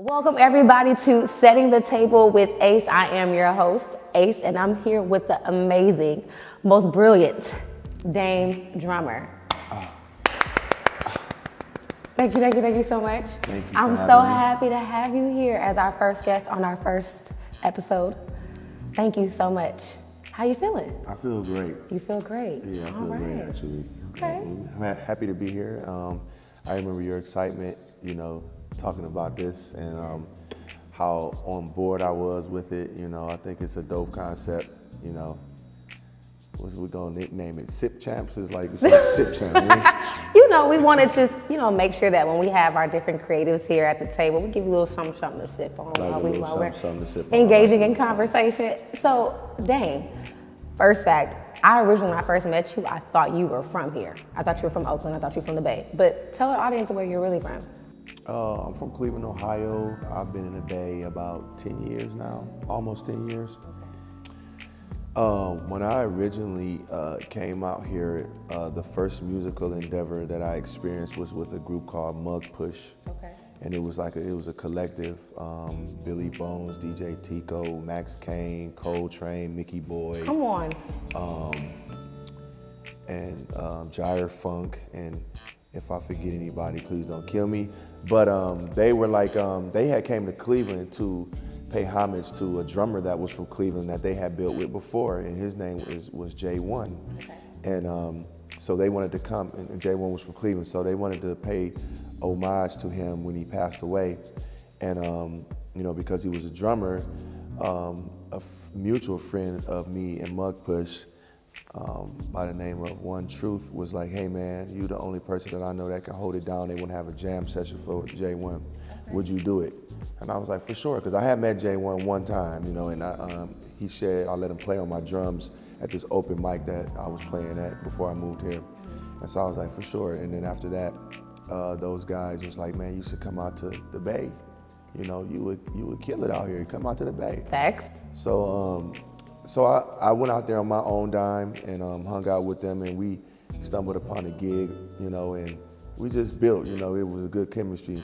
Welcome everybody to Setting the Table with Ace. I am your host, Ace, and I'm here with the amazing, most brilliant Dame Drummer. Thank you so much. Thank you. I'm so happy to have you here as our first guest on our first episode. Thank you so much. How you feeling? I feel great. You feel great? Yeah, I feel great actually. Okay. I'm happy to be here. I remember your excitement, talking about this and how on board I was with it. I think it's a dope concept. We're gonna nickname it Sip Champs. It's like Sip Champs. We want to just, make sure that when we have our different creatives here at the table, we give you a little something to sip on while we're engaging in conversation. So, Dame, first fact, when I first met you, I thought you were from here. I thought you were from Oakland. I thought you were from the Bay. But tell our audience where you're really from. I'm from Cleveland, Ohio. I've been in the Bay about 10 years now, almost 10 years. When I originally came out here, the first musical endeavor that I experienced was with a group called Mug Push. Okay. And it was a collective, Billy Bones, DJ Tico, Max Kane, Coltrane, Mickey Boy. Come on. And Gyre Funk, and if I forget anybody, please don't kill me. But they were like, they had came to Cleveland to pay homage to a drummer that was from Cleveland that they had built with before, and his name was J1. Okay. And so they wanted to come, and J1 was from Cleveland, so they wanted to pay homage to him when he passed away. And because he was a drummer, a mutual friend of me and Mug Push, by the name of One Truth, was like, hey man, you the only person that I know that can hold it down. They want to have a jam session for J1. Okay. Would you do it? And I was like, for sure, because I had met J1 one time, and I let him play on my drums at this open mic that I was playing at before I moved here. And so I was like, for sure. And then after that, those guys was like, man, you should come out to the Bay. You would kill it out here. Come out to the Bay. Thanks. So I went out there on my own dime and hung out with them, and we stumbled upon a gig, and we just built. It was a good chemistry.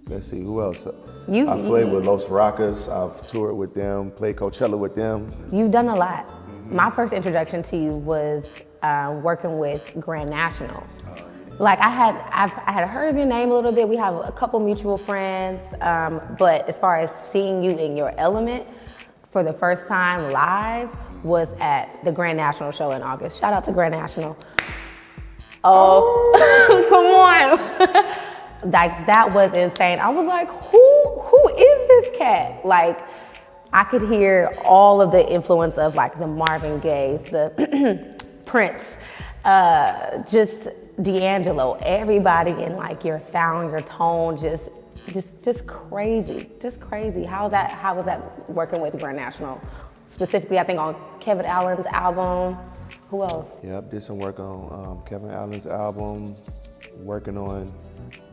Let's see, who else? I played with Los Rockers. I've toured with them, played Coachella with them. You've done a lot. Mm-hmm. My first introduction to you was working with Grand National. Like I had heard of your name a little bit. We have a couple mutual friends, but as far as seeing you in your element for the first time live was at the Grand National show in August. Shout out to Grand National. Oh, come on. Like that was insane. I was like, who is this cat? Like I could hear all of the influence of like the Marvin Gaye's, the Prince, just D'Angelo, everybody in like your sound, your tone, just crazy. How was that working with Grand National? Specifically, I think on Kevin Allen's album. Who else? Yep, did some work on Kevin Allen's album, working on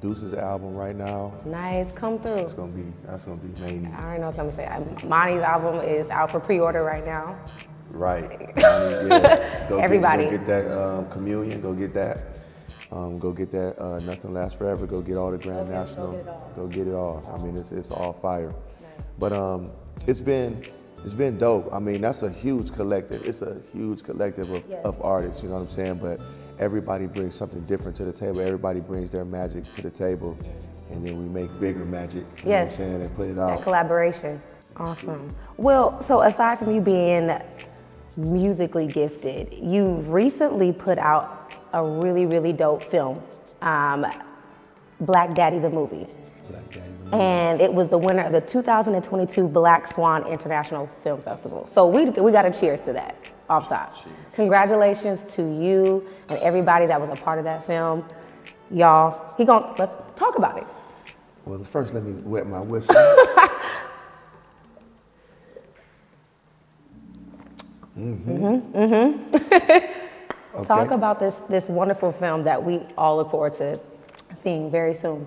Deuce's album right now. Nice, come through. That's gonna be amazing. I already know what I'm gonna say. Monty's album is out for pre-order right now. Right. Yeah. Everybody. Go get that Communion. Go get that. Go get that Nothing Lasts Forever. Go get all the Grand National. Go get it all. I mean, it's all fire. Nice. But it's been dope. I mean, that's a huge collective. It's a huge collective of artists. You know what I'm saying? But everybody brings something different to the table. Everybody brings their magic to the table, and then we make bigger magic. You know what I'm saying? And put it out. That collaboration. Awesome. Well, so aside from you being musically gifted, you recently put out a really, really dope film, Black Daddy the Movie. Black Daddy the Movie. And it was the winner of the 2022 Black Swan International Film Festival. So we got to cheers to that off top. Cheers. Congratulations to you and everybody that was a part of that film. Y'all, let's talk about it. Well, first let me wet my whistle. Okay. Talk about this wonderful film that we all look forward to seeing very soon.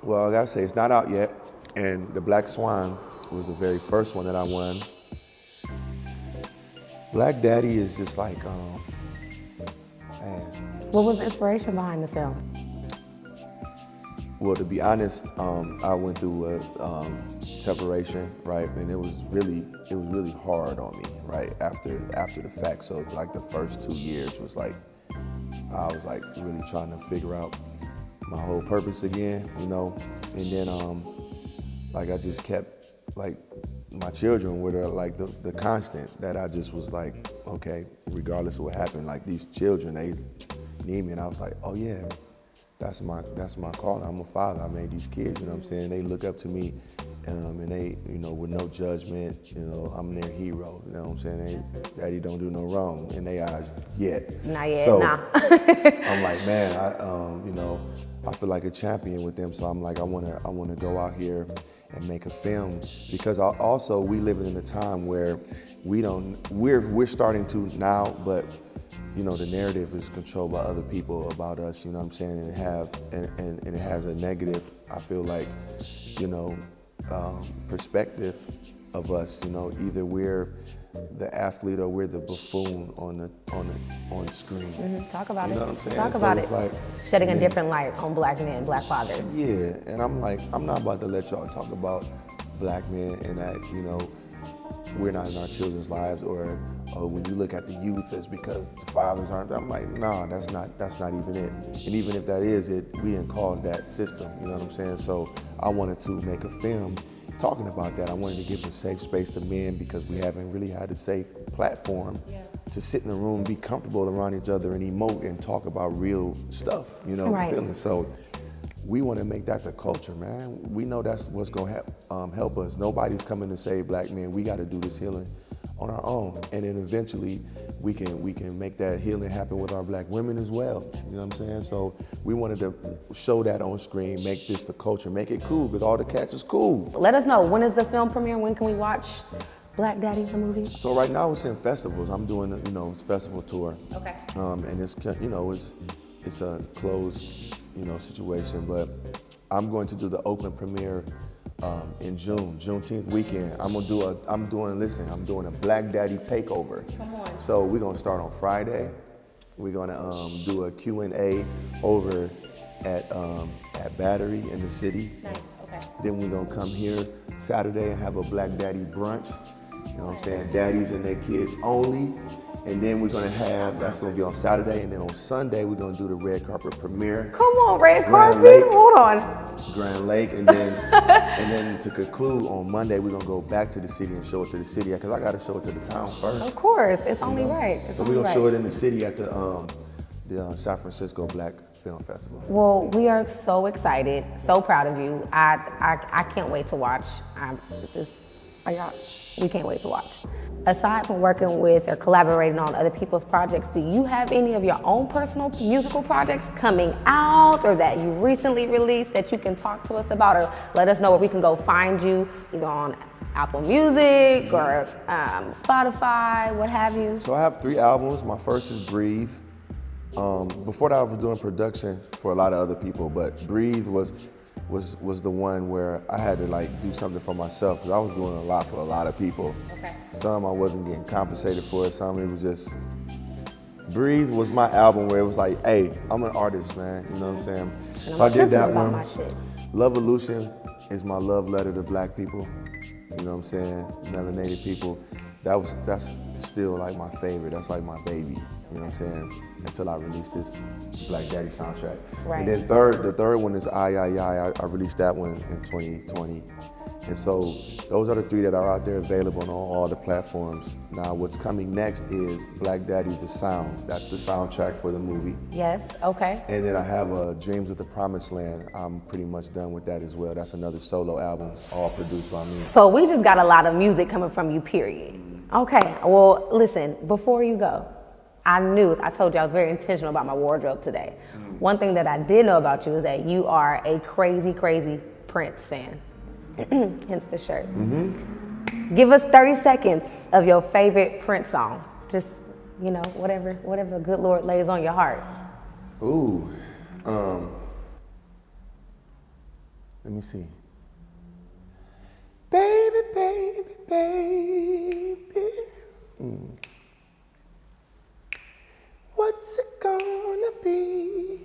Well, I gotta say, it's not out yet, and the Black Swan was the very first one that I won. Black Daddy is just like, man. What was the inspiration behind the film? Well, to be honest, I went through a separation, right, and it was really hard on me, right, after the fact. So like the first 2 years was like, I was like really trying to figure out my whole purpose again, you know, and then like I just kept like my children were like the constant that I just was like, okay, regardless of what happened, like these children, they need me, and I was like, oh yeah. That's my calling. I'm a father. I made these kids, you know what I'm saying? They look up to me, and they, you know, with no judgment, you know, I'm their hero, you know what I'm saying? Daddy don't do no wrong in their eyes yet. Not yet, so, nah. I'm like, man, you know, I feel like a champion with them, so I'm like, I wanna go out here and make a film, because also we live in a time where we're starting to now, but you know, the narrative is controlled by other people about us, you know what I'm saying, and it has a negative, I feel like, you know, perspective of us, you know, either we're the athlete or we're the buffoon on screen. Mm-hmm. Talk about it. You know what I'm saying? Talk So about it's it. like, shedding a different light on black men, black fathers. Yeah, and I'm like, I'm not about to let y'all talk about black men and that, you know, we're not in our children's lives, or when you look at the youth, it's because the fathers aren't. I'm like, nah, that's not even it. And even if that is it, we didn't cause that system. You know what I'm saying? So I wanted to make a film talking about that. I wanted to give a safe space to men, because we haven't really had a safe platform to sit in the room, be comfortable around each other, and emote and talk about real stuff. You know, Right. feelings. So we want to make that the culture, man. We know that's what's going to help us. Nobody's coming to save black men. We got to do this healing on our own, and then eventually we can make that healing happen with our black women as well. You know what I'm saying? So we wanted to show that on screen, make this the culture, make it cool, because all the cats is cool. Let us know, when is the film premiere? When can we watch Black Daddy, the movie? So right now it's in festivals. I'm doing, you know, festival tour. Okay. And it's, you know, it's a closed, you know, situation, but I'm going to do the Oakland premiere in Juneteenth weekend. I'm doing a Black Daddy takeover. Come on. So we're gonna start on Friday. We're gonna do a Q&A over at Battery in the city. Nice, okay. Then we're gonna come here Saturday and have a Black Daddy brunch. You know what I'm saying? Daddies and their kids only. And then we're gonna have, that's gonna be on Saturday, and then on Sunday we're gonna do the red carpet premiere. Come on, red Grand carpet, Lake. hold on. Grand Lake, and then to conclude on Monday, we're gonna go back to the city and show it to the city, because I gotta show it to the town first. Of course, it's only right. So we're gonna show it in the city at the San Francisco Black Film Festival. Well, we are so excited, so proud of you. I can't wait to watch. We can't wait to watch. Aside from working with or collaborating on other people's projects, do you have any of your own personal musical projects coming out, or that you recently released that you can talk to us about, or let us know where we can go find you, either on Apple Music or Spotify, what have you? So I have 3 albums. My first is Breathe. Before that, I was doing production for a lot of other people, but Breathe was the one where I had to like do something for myself, because I was doing a lot for a lot of people. Okay. Some I wasn't getting compensated for it, some it was just, Breathe was my album where it was like, hey, I'm an artist, man, you know what I'm saying? And So I did that about one. my shit. Lovevolution is my love letter to black people, you know what I'm saying? Melanated people. That's still like my favorite, that's like my baby, you know what I'm saying? Until I released this Black Daddy soundtrack. Right. And then the third one is I released that one in 2020. And so those are the 3 that are out there available on all the platforms. Now what's coming next is Black Daddy the Sound. That's the soundtrack for the movie. Yes, okay. And then I have Dreams of the Promised Land. I'm pretty much done with that as well. That's another solo album, all produced by me. So we just got a lot of music coming from you, period. Okay, well, listen, before you go, I told you I was very intentional about my wardrobe today. One thing that I did know about you is that you are a crazy, crazy Prince fan. Hence the shirt. Mm-hmm. Give us 30 seconds of your favorite Prince song. Just, you know, whatever the good Lord lays on your heart. Ooh, let me see. Baby, baby, baby. What's it gonna be?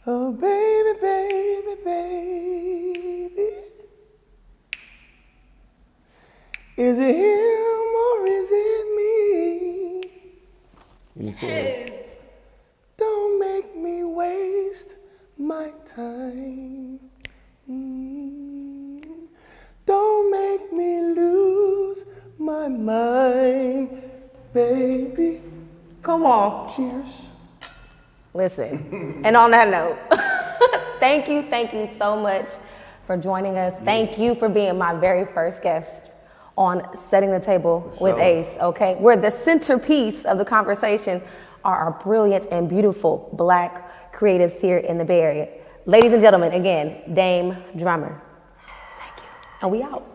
Oh, baby, baby, baby. Is it him or is it me? And he says, don't make me waste my time. Don't make me lose my mind, baby. Come on. Cheers. Listen, and on that note, thank you so much for joining us. Thank you for being my very first guest on Setting the Table with Ace, okay? Where the centerpiece of the conversation are our brilliant and beautiful Black creatives here in the Bay Area. Ladies and gentlemen, again, Dame Drummer. Thank you. And we out.